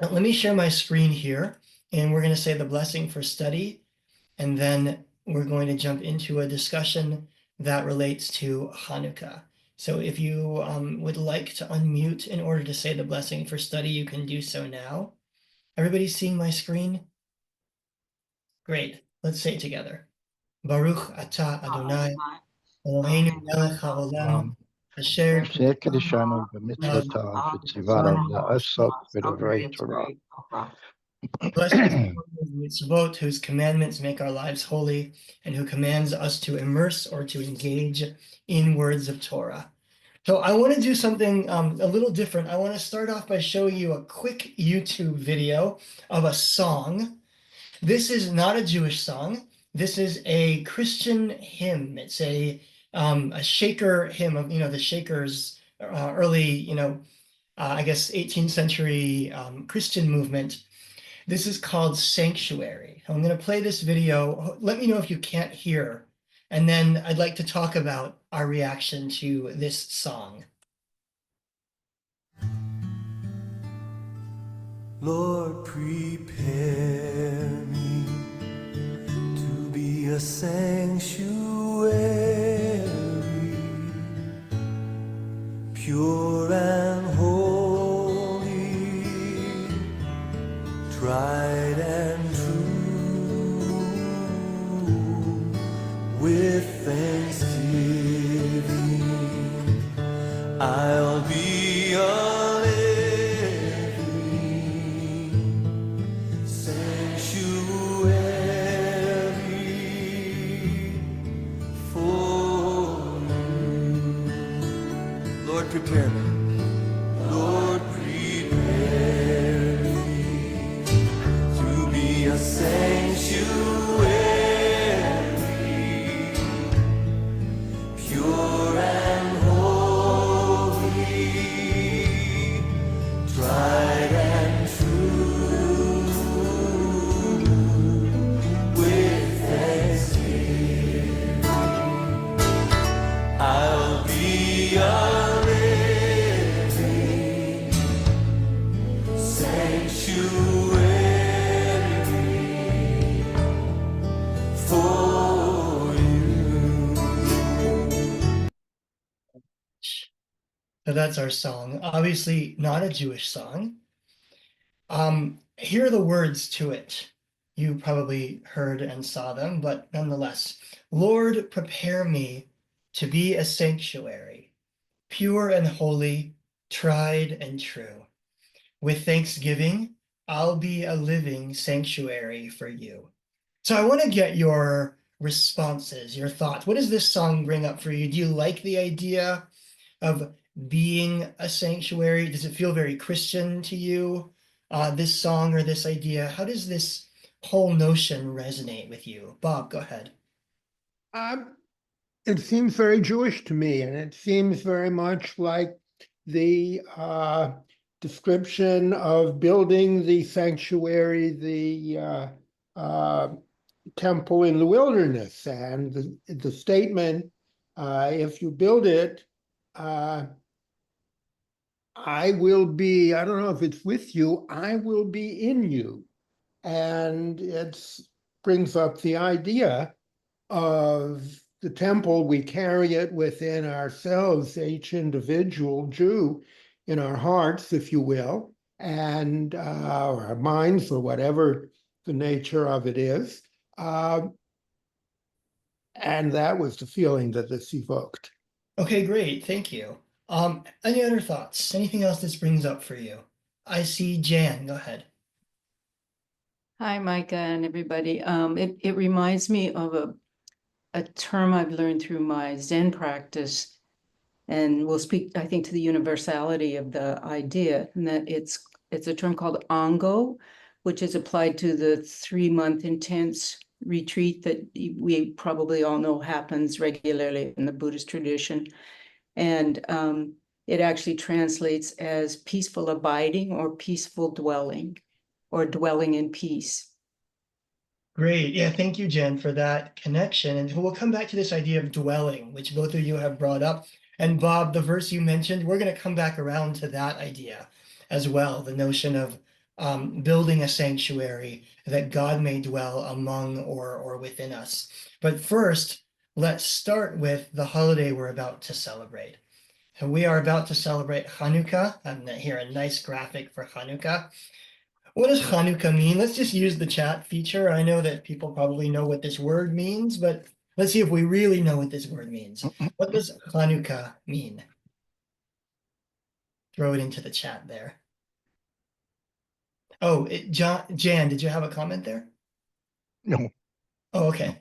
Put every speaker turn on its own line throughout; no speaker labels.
Let me share my screen here, and we're going to say the blessing for study, and then we're going to jump into a discussion that relates to Chanukah. So if you would like to unmute in order to say the blessing for study, you can do so now. Everybody seeing my screen? Great. Let's say it together. Baruch atah Adonai, Eloheinu melech haolam, asher
אשר קידשנו במצוותיו וציוונו לעסוק בדברי תורה.
Blessed is the one whose mitzvot, whose commandments make our lives holy, and who commands us to immerse or to engage in words of Torah. So I want to do something a little different. I want to start off by showing you a quick YouTube video of a song. This is not a Jewish song. This is a Christian hymn. It's a Shaker hymn of, the Shakers, early, I guess 18th century Christian movement. This is called Sanctuary. I'm going to play this video. Let me know if you can't hear. And then I'd like to talk about our reaction to this song.
Lord, prepare me to be a sanctuary, pure and holy, tried and true, with thanksgiving I'll be a prepare me. Lord, prepare me to be a sanctuary, pure and holy, tried and true, with thanksgiving I'll be a
So that's our song. Obviously not a Jewish song. Here are the words to it. You probably heard and saw them, but nonetheless. Lord, prepare me to be a sanctuary, pure and holy, tried and true. With thanksgiving, I'll be a living sanctuary for you. So I want to get your responses, your thoughts. What does this song bring up for you? Do you like the idea of being a sanctuary? Does it feel very Christian to you, this song or this idea? How does this whole notion resonate with you? Bob, go ahead.
It seems very Jewish to me, and it seems very much like the description of building the sanctuary, the temple in the wilderness, and the statement, if you build it, I will be, I don't know if it's with you, I will be in you. And it brings up the idea of the temple. We carry it within ourselves, each individual Jew, in our hearts, if you will, and our minds, or whatever the nature of it is. And that was the feeling that this evoked.
Okay, great. Thank you. Any other thoughts? Anything else this brings up for you? I see Jan. Go ahead.
Hi, Micah and everybody. It reminds me of a term I've learned through my Zen practice, and we'll speak, I think, to the universality of the idea, and that it's a term called Ango, which is applied to the 3-month intense retreat that we probably all know happens regularly in the Buddhist tradition. And it actually translates as peaceful abiding or peaceful dwelling, or dwelling in peace.
Great. Yeah, thank you, Jen, for that connection. And we'll come back to this idea of dwelling, which both of you have brought up. And Bob, the verse you mentioned, we're going to come back around to that idea as well, the notion of building a sanctuary that God may dwell among or within us. But first, let's start with the holiday we're about to celebrate. And we are about to celebrate Chanukah. I'm here a nice graphic for Chanukah. What does Chanukah mean? Let's just use the chat feature. I know that people probably know what this word means, but let's see if we really know what this word means. What does Chanukah mean? Throw it into the chat there. Oh, Jan, did you have a comment there?
No.
Oh, okay.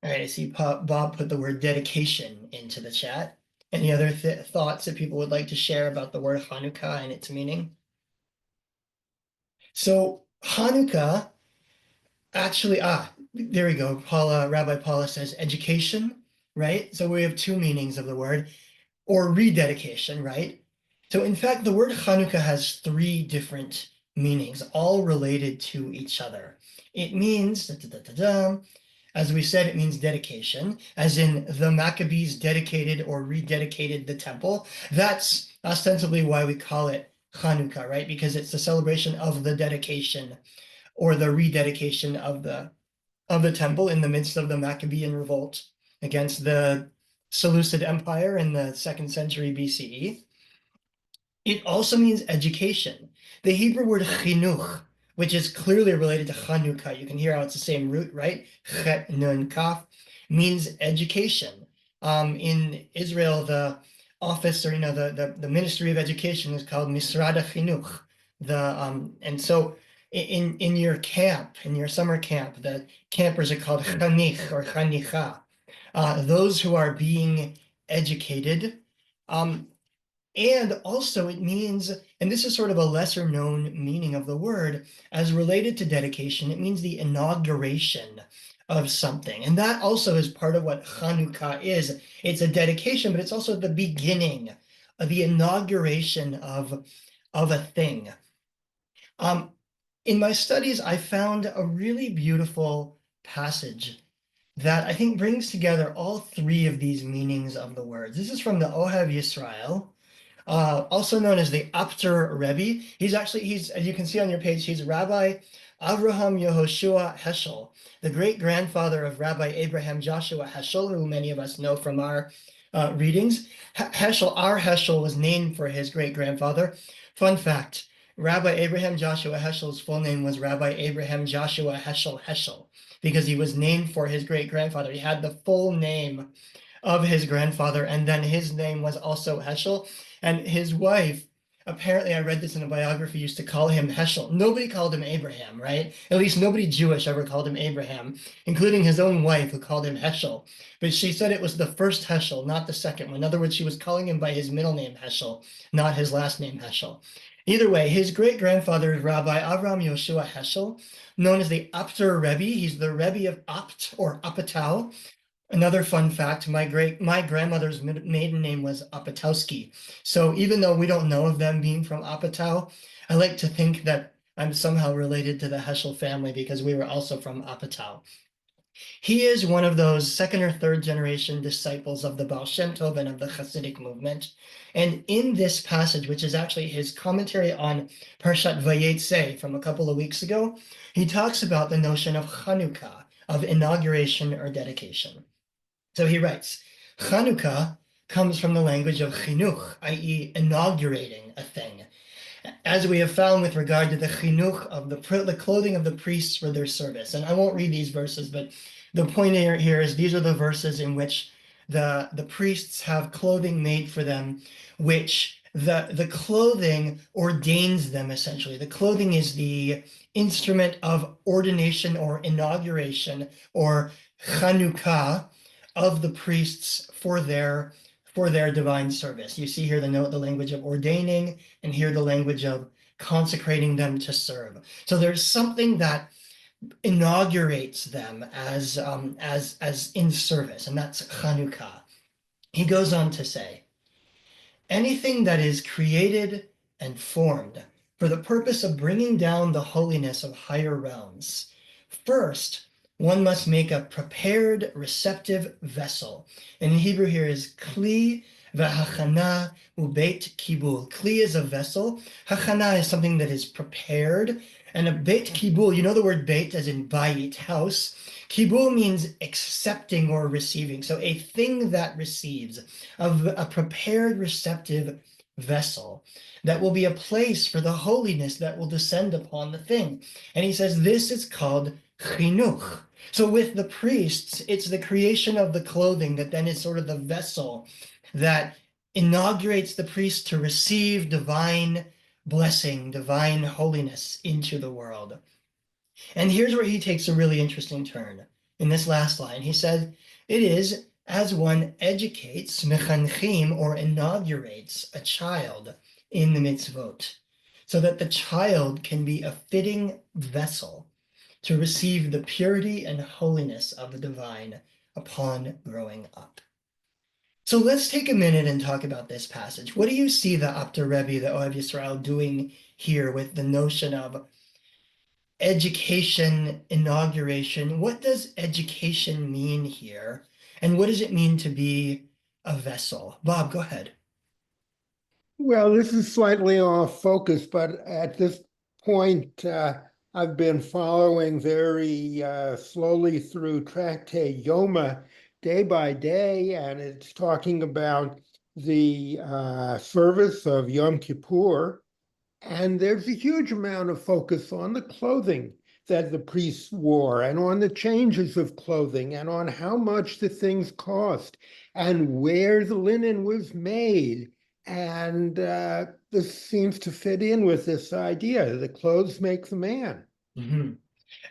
All right, I see Bob put the word dedication into the chat. Any other thoughts that people would like to share about the word Chanukah and its meaning? So Chanukah, actually, there we go. Rabbi Paula says education, right? So we have two meanings of the word, or rededication, right? So in fact, the word Chanukah has three different meanings, all related to each other. It means, as we said, it means dedication, as in the Maccabees dedicated or rededicated the temple. That's ostensibly why we call it Chanukah, right? Because it's the celebration of the dedication or the rededication of the temple in the midst of the Maccabean revolt against the Seleucid Empire in the 2nd century BCE. It also means education. The Hebrew word chinuch, which is clearly related to Chanukah, you can hear how it's the same root, right? Chet nun kaf, means education. In Israel, the office, or the Ministry of Education is called Misrad HaChinuch. And so in your camp, in your summer camp, the campers are called chanich or chanicha. Those who are being educated. And also it means, and this is sort of a lesser known meaning of the word, as related to dedication, it means the inauguration of something. And that also is part of what Chanukah is. It's a dedication, but it's also the beginning of the inauguration of a thing. In my studies, I found a really beautiful passage that I think brings together all three of these meanings of the words. This is from the Ohev Yisrael, also known as the Apter Rebbe. He's, as you can see on your page, he's Rabbi Avraham Yehoshua Heschel, the great-grandfather of Rabbi Abraham Joshua Heschel, who many of us know from our readings. Our Heschel was named for his great-grandfather. Fun fact, Rabbi Abraham Joshua Heschel's full name was Rabbi Abraham Joshua Heschel, because he was named for his great-grandfather. He had the full name of his grandfather, and then his name was also Heschel. And his wife, apparently, I read this in a biography, used to call him Heschel. Nobody called him Abraham, right? At least nobody Jewish ever called him Abraham, including his own wife, who called him Heschel. But she said it was the first Heschel, not the second one. In other words, she was calling him by his middle name, Heschel, not his last name, Heschel. Either way, his great-grandfather is Rabbi Avraham Yehoshua Heschel, known as the Apter Rebbe. He's the Rebbe of Apt, or Apatow. Another fun fact, my grandmother's maiden name was Apatowski. So even though we don't know of them being from Apatow, I like to think that I'm somehow related to the Heschel family because we were also from Apatow. He is one of those second or third generation disciples of the Baal Shem Tov and of the Hasidic movement. And in this passage, which is actually his commentary on Parshat Vayetze from a couple of weeks ago, he talks about the notion of Chanukah, of inauguration or dedication. So he writes, Chanukah comes from the language of chinuch, i.e. inaugurating a thing. As we have found with regard to the chinuch of the clothing of the priests for their service. And I won't read these verses, but the point here is these are the verses in which the priests have clothing made for them, which the clothing ordains them essentially. The clothing is the instrument of ordination or inauguration or Chanukah of the priests for their divine service. You see here the language of ordaining, and here the language of consecrating them to serve. So there's something that inaugurates them as in service, and that's Chanukah. He goes on to say, anything that is created and formed for the purpose of bringing down the holiness of higher realms, first, one must make a prepared, receptive vessel. And in Hebrew here is kli V'hachana ubeit kibul. Kli is a vessel. Hachana is something that is prepared. And a beit kibul, you know the word beit as in bayit, house. Kibul means accepting or receiving. So a thing that receives, a prepared receptive vessel that will be a place for the holiness that will descend upon the thing. And he says this is called chinuch. So with the priests, it's the creation of the clothing that then is sort of the vessel that inaugurates the priest to receive divine blessing, divine holiness into the world. And here's where he takes a really interesting turn. In this last line, he said, it is as one educates, mechanchim, or inaugurates a child in the mitzvot, so that the child can be a fitting vessel to receive the purity and holiness of the divine upon growing up. So let's take a minute and talk about this passage. What do you see the Apter Rebbe, the Ohev Yisrael, doing here with the notion of education, inauguration? What does education mean here? And what does it mean to be a vessel? Bob, go ahead.
Well, this is slightly off focus, but at this point, I've been following very slowly through Tractate Yoma day by day, and it's talking about the service of Yom Kippur. And there's a huge amount of focus on the clothing that the priests wore and on the changes of clothing and on how much the things cost and where the linen was made. And this seems to fit in with this idea, the clothes make the man.
Mm-hmm.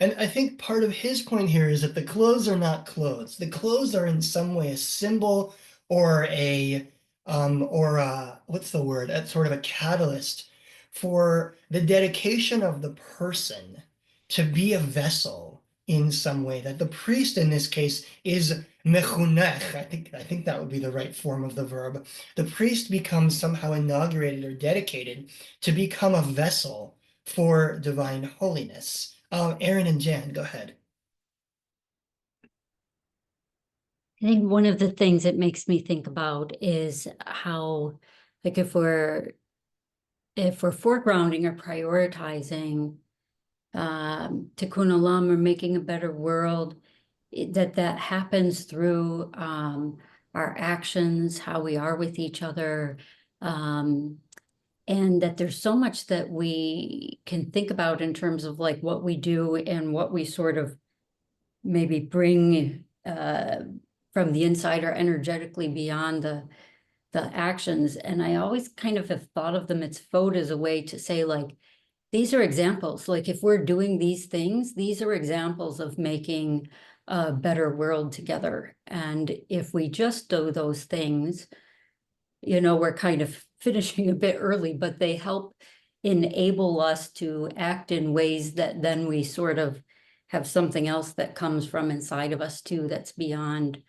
And I think part of his point here is that the clothes are not clothes. The clothes are in some way a symbol or what's the word? That's sort of a catalyst for the dedication of the person to be a vessel in some way. That the priest in this case is mechunech. I think that would be the right form of the verb. The priest becomes somehow inaugurated or dedicated to become a vessel for divine holiness. Aaron and Jan, go ahead.
I think one of the things it makes me think about is how, like, if we're foregrounding or prioritizing tikkun olam or making a better world, that happens through our actions, how we are with each other, and that there's so much that we can think about in terms of like what we do and what we sort of maybe bring from the inside or energetically beyond the actions. And I always kind of have thought of the mitzvot as a way to say, like, these are examples. Like, if we're doing these things, these are examples of making a better world together. And if we just do those things, you know, we're kind of finishing a bit early, but they help enable us to act in ways that then we sort of have something else that comes from inside of us too, that's beyond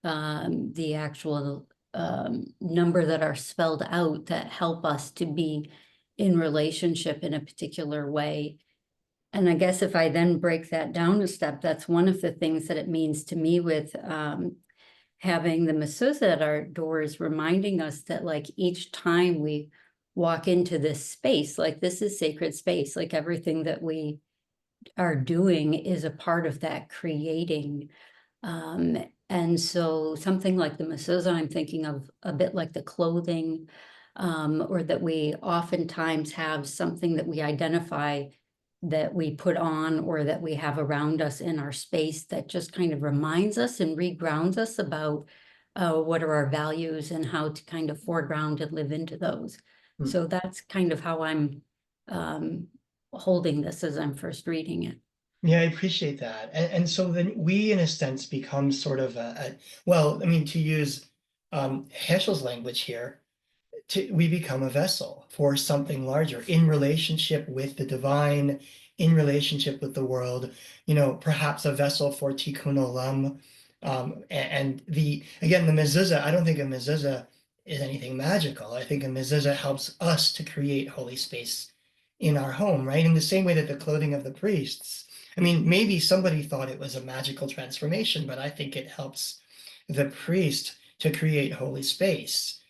the actual number that are spelled out, that help us to be in relationship in a particular way. And I guess if I then break that down a step, that's one of the things that it means to me with having the mezuzah at our doors, reminding us that, like, each time we walk into this space, like, this is sacred space, like everything that we are doing is a part of that creating. And so something like the mezuzah, I'm thinking of a bit like the clothing, or that we oftentimes have something that we identify that we put on or that we have around us in our space that just kind of reminds us and regrounds us about what are our values and how to kind of foreground and live into those. Mm-hmm. So that's kind of how I'm holding this as I'm first reading it.
Yeah, I appreciate that. And so then we, in a sense, become sort of well, I mean, to use Heschel's language here, we become a vessel for something larger in relationship with the divine, in relationship with the world, you know, perhaps a vessel for tikkun olam. And the mezuzah, I don't think a mezuzah is anything magical. I think a mezuzah helps us to create holy space in our home, right? In the same way that the clothing of the priests, I mean, maybe somebody thought it was a magical transformation, but I think it helps the priest to create holy space.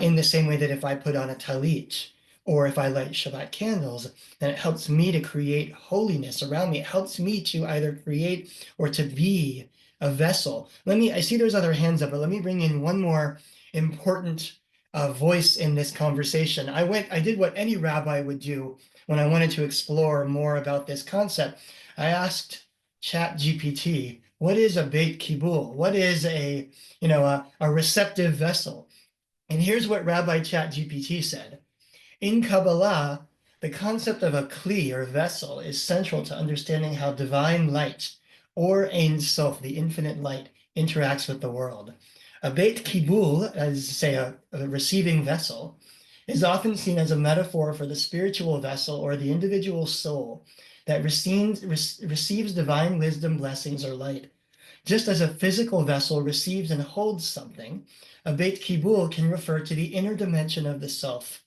in the same way that if I put on a talit or if I light Shabbat candles, then it helps me to create holiness around me. It helps me to either create or to be a vessel. I see there's other hands up, but let me bring in one more important voice in this conversation. I did what any rabbi would do when I wanted to explore more about this concept. I asked ChatGPT, what is a Beit Kibul? What is a receptive vessel? And here's what Rabbi ChatGPT said. In Kabbalah, the concept of a kli or vessel is central to understanding how divine light, or Ein Sof, the infinite light, interacts with the world. A Beit Kibul, as say a receiving vessel, is often seen as a metaphor for the spiritual vessel or the individual soul that receives divine wisdom, blessings, or light. Just as a physical vessel receives and holds something, a Beit Kibul can refer to the inner dimension of the self,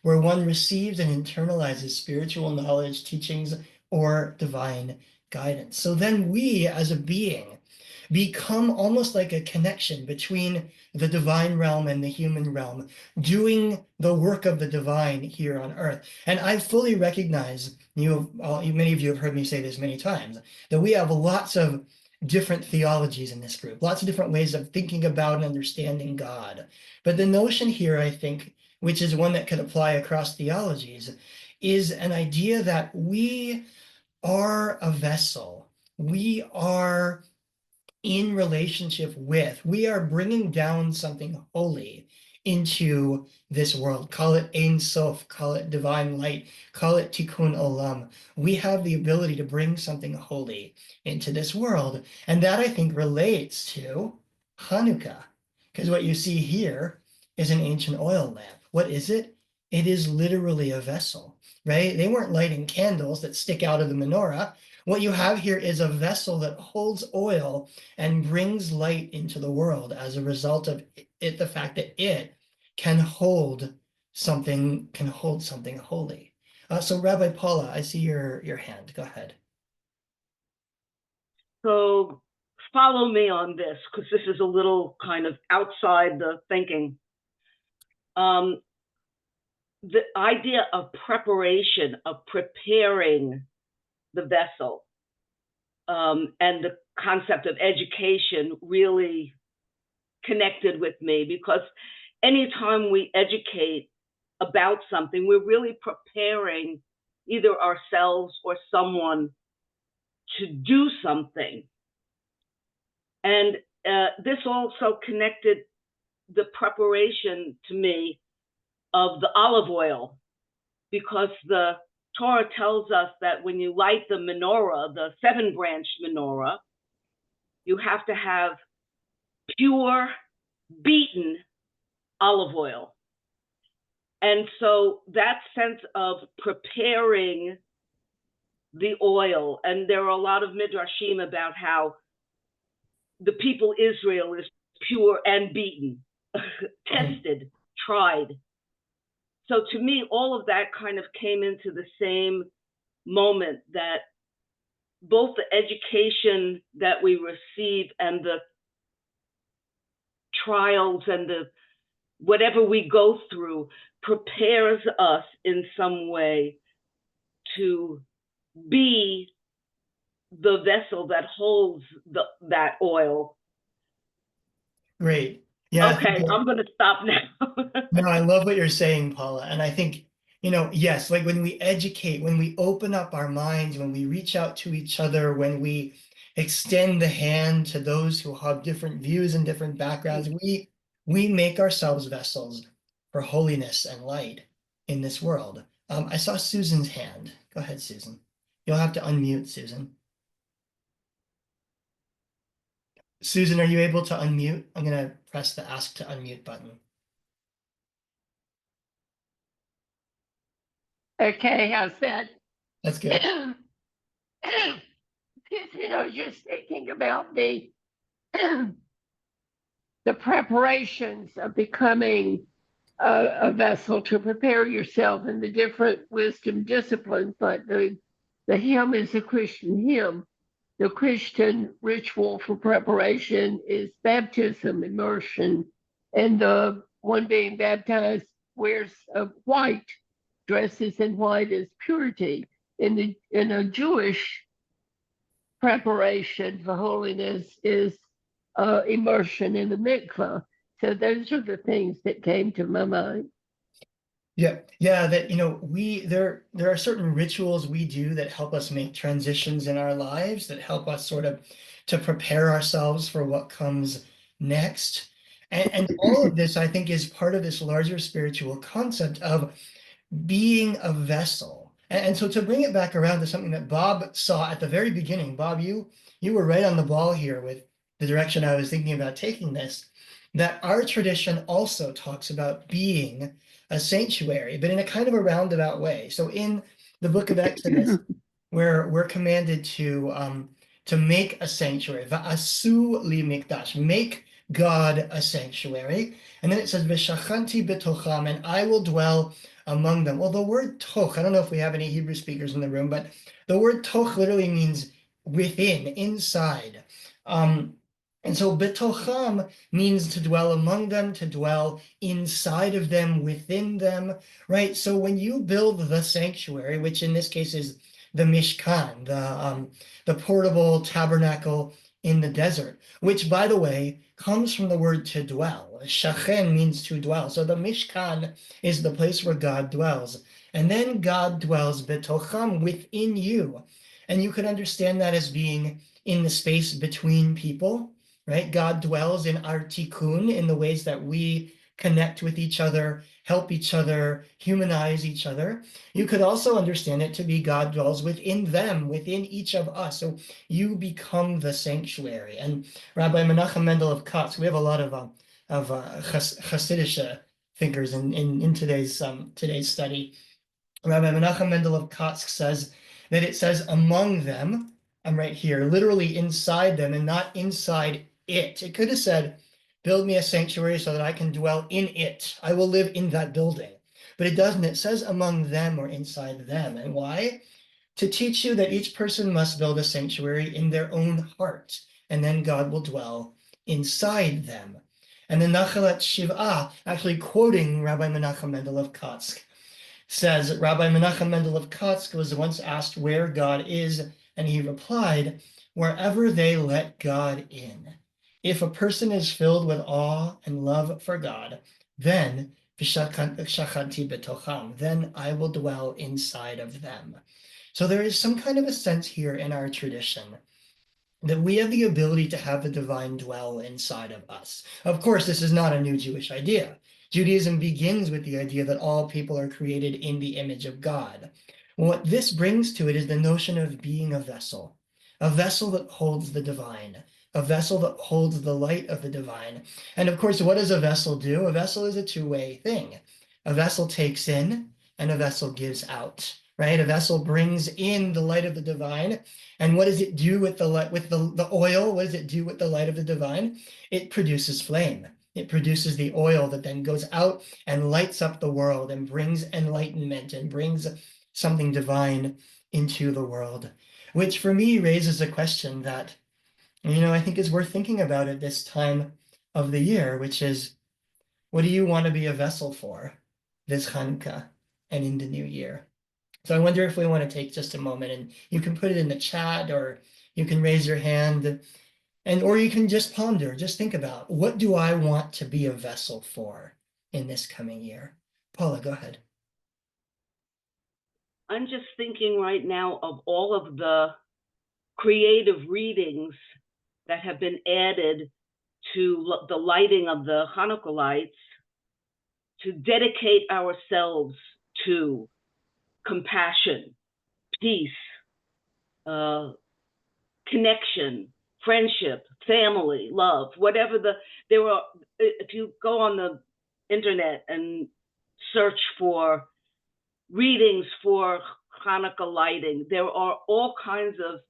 where one receives and internalizes spiritual knowledge, teachings, or divine guidance. So then we, as a being, become almost like a connection between the divine realm and the human realm, doing the work of the divine here on earth. And I fully recognize, many of you have heard me say this many times, that we have lots of different theologies in this group, lots of different ways of thinking about and understanding God. But the notion here, I think, which is one that could apply across theologies, is an idea that we are a vessel. We are in relationship with, we are bringing down something holy into this world. Call it Ein Sof, call it divine light, call it Tikkun Olam. We have the ability to bring something holy into this world. And that, I think, relates to Chanukah, because what you see here is an ancient oil lamp. What is it? It is literally a vessel, right? They weren't lighting candles that stick out of the menorah. What you have here is a vessel that holds oil and brings light into the world as a result of it, the fact that it can hold something holy. So Rabbi Paula, I see your hand. Go ahead.
So follow me on this, because this is a little kind of outside the thinking. The idea of preparation, of preparing the vessel, and the concept of education really connected with me, because anytime we educate about something, we're really preparing either ourselves or someone to do something. And this also connected the preparation to me of the olive oil, because the Torah tells us that when you light the menorah, the 7-branched menorah, you have to have pure, beaten olive oil. And so that sense of preparing the oil, and there are a lot of midrashim about how the people Israel is pure and beaten, tested, tried. So to me, all of that kind of came into the same moment, that both the education that we receive and the trials and the whatever we go through prepares us in some way to be the vessel that holds that oil.
Great. Yeah.
Okay, I'm going to stop now.
No, I love what you're saying, Paula. And I think, yes, like when we educate, when we open up our minds, when we reach out to each other, when we extend the hand to those who have different views and different backgrounds, we make ourselves vessels for holiness and light in this world. I saw Susan's hand. Go ahead, Susan. You'll have to unmute, Susan. Susan, are you able to unmute? I'm going to press the ask to unmute button.
Okay, how's that?
That's good.
Just thinking about the preparations of becoming a vessel to prepare yourself in the different wisdom disciplines, but the hymn is a Christian hymn. The Christian ritual for preparation is baptism, immersion, and the one being baptized wears white, dresses in white as purity. In a Jewish preparation for holiness is immersion in the mikvah. So those are the things that came to my mind.
Yeah, that there are certain rituals we do that help us make transitions in our lives, that help us sort of to prepare ourselves for what comes next. And all of this, I think, is part of this larger spiritual concept of being a vessel. And so to bring it back around to something that Bob saw at the very beginning, Bob, you were right on the ball here with the direction I was thinking about taking this, that our tradition also talks about being a sanctuary, but in a kind of a roundabout way. So in the book of Exodus, where we're commanded to make a sanctuary, va'asu li mikdash, make God a sanctuary. And then it says, v'shachanti betocham, and I will dwell among them. Well, the word toch, I don't know if we have any Hebrew speakers in the room, but the word toch literally means within, inside. And so betocham means to dwell among them, to dwell inside of them, within them, right? So when you build the sanctuary, which in this case is the Mishkan, the portable tabernacle in the desert, which, by the way, comes from the word to dwell. Shachen means to dwell. So the Mishkan is the place where God dwells. And then God dwells betocham, within you. And you could understand that as being in the space between people, right? God dwells in our tikkun, in the ways that we connect with each other, help each other, humanize each other. You could also understand it to be God dwells within them, within each of us. So you become the sanctuary. And Rabbi Menachem Mendel of Kotsk, we have a lot of Hasidic thinkers in today's study. Rabbi Menachem Mendel of Kotsk says that it says among them, I'm right here, literally inside them and not inside it. It could have said, build me a sanctuary so that I can dwell in it. I will live in that building. But it doesn't. It says among them or inside them. And why? To teach you that each person must build a sanctuary in their own heart, and then God will dwell inside them. And the Nachalat Shiv'ah, actually quoting Rabbi Menachem Mendel of Kotsk, says Rabbi Menachem Mendel of Kotsk was once asked where God is, and he replied, wherever they let God in. If a person is filled with awe and love for God, then v'shachanti betocham, then I will dwell inside of them. So there is some kind of a sense here in our tradition that we have the ability to have the divine dwell inside of us. Of course, this is not a new Jewish idea. Judaism begins with the idea that all people are created in the image of God. What this brings to it is the notion of being a vessel that holds the divine, a vessel that holds the light of the divine. And of course, what does a vessel do? A vessel is a two-way thing. A vessel takes in and a vessel gives out, right? A vessel brings in the light of the divine. And what does it do with the light, with the oil? What does it do with the light of the divine? It produces flame. It produces the oil that then goes out and lights up the world and brings enlightenment and brings something divine into the world, which for me raises a question that, I think is worth thinking about at this time of the year, which is, what do you want to be a vessel for this Chanukah and in the new year? So I wonder if we want to take just a moment, and you can put it in the chat, or you can raise your hand, or you can just ponder, just think about, what do I want to be a vessel for in this coming year? Paula, go ahead.
I'm just thinking right now of all of the creative readings that have been added to the lighting of the Hanukkah lights to dedicate ourselves to compassion, peace, connection, friendship, family, love, whatever if you go on the internet and search for readings for Hanukkah lighting, there are all kinds of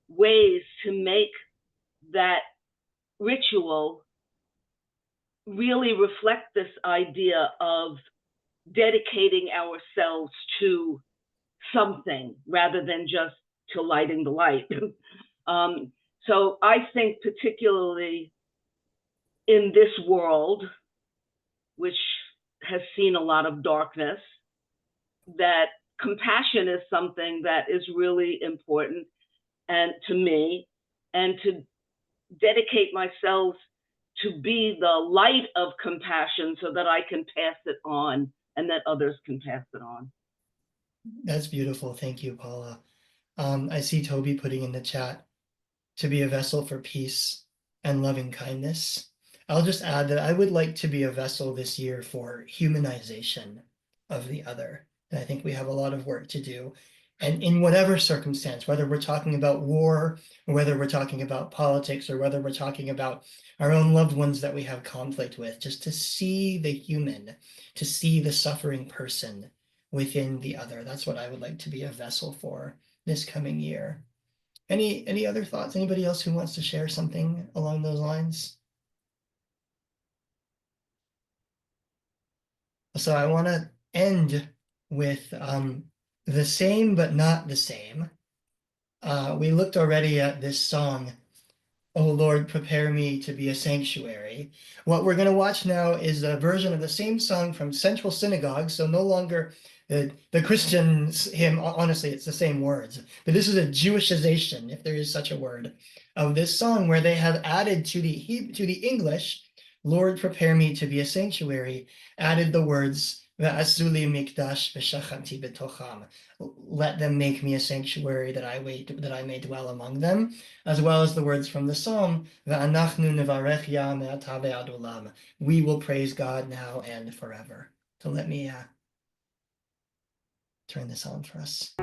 ways to make that ritual really reflect this idea of dedicating ourselves to something rather than just to lighting the light. So I think particularly in this world, which has seen a lot of darkness, that compassion is something that is really important and to me, and to dedicate myself to be the light of compassion so that I can pass it on and that others can pass it on.
That's beautiful. Thank you, Paula. I see Toby putting in the chat to be a vessel for peace and loving kindness. I'll just add that I would like to be a vessel this year for humanization of the other. And I think we have a lot of work to do. And in whatever circumstance, whether we're talking about war, or whether we're talking about politics, or whether we're talking about our own loved ones that we have conflict with, just to see the human, to see the suffering person within the other. That's what I would like to be a vessel for this coming year. Any other thoughts? Anybody else who wants to share something along those lines? So I want to end with the same but not the same. We looked already at this song, "O Lord, prepare me to be a sanctuary." What we're going to watch now is a version of the same song from Central Synagogue, so no longer the Christian hymn. Honestly, it's the same words, but this is a Jewishization, if there is such a word, of this song, where they have added to the English, "Lord, prepare me to be a sanctuary," added the words, "Ve'asu li mikdash v'shachanti b'tocham." Let them make me a sanctuary that I may dwell among them, as well as the words from the psalm, "Ve'anachnu nevarech ya me'ata ve'ad olam." We will praise God now and forever. So let me turn this on for us.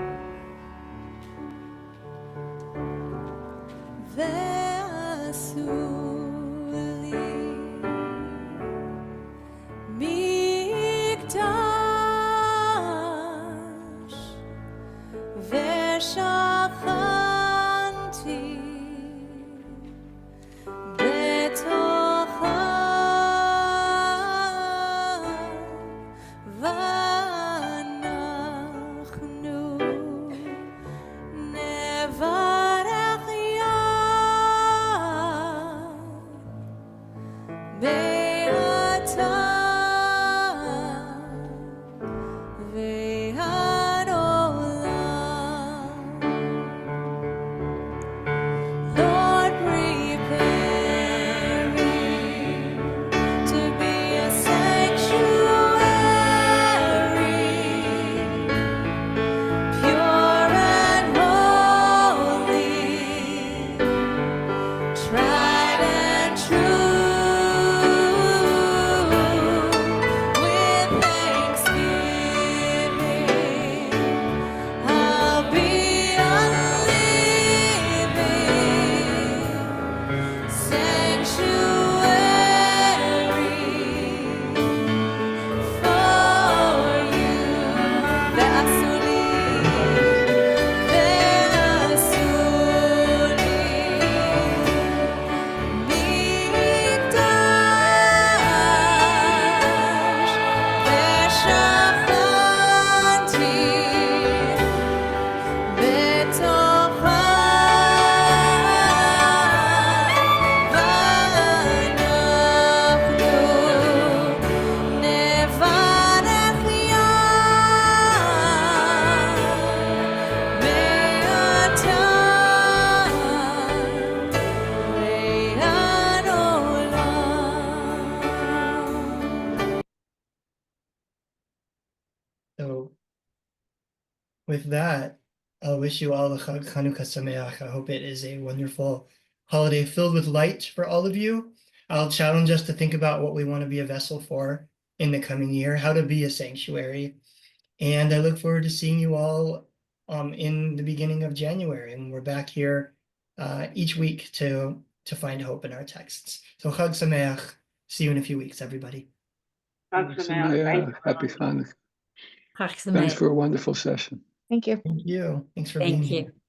So with that, I'll wish you all a Chanukah Sameach. I hope it is a wonderful holiday filled with light for all of you. I'll challenge us to think about what we want to be a vessel for in the coming year, how to be a sanctuary. And I look forward to seeing you all in the beginning of January. And we're back here each week to find hope in our texts. So Chag Sameach. See you in a few weeks, everybody.
Happy
Happy Hanukkah. Thanks for a wonderful session.
Thank you.
Thank you. Thanks for being
Thank
here.
you.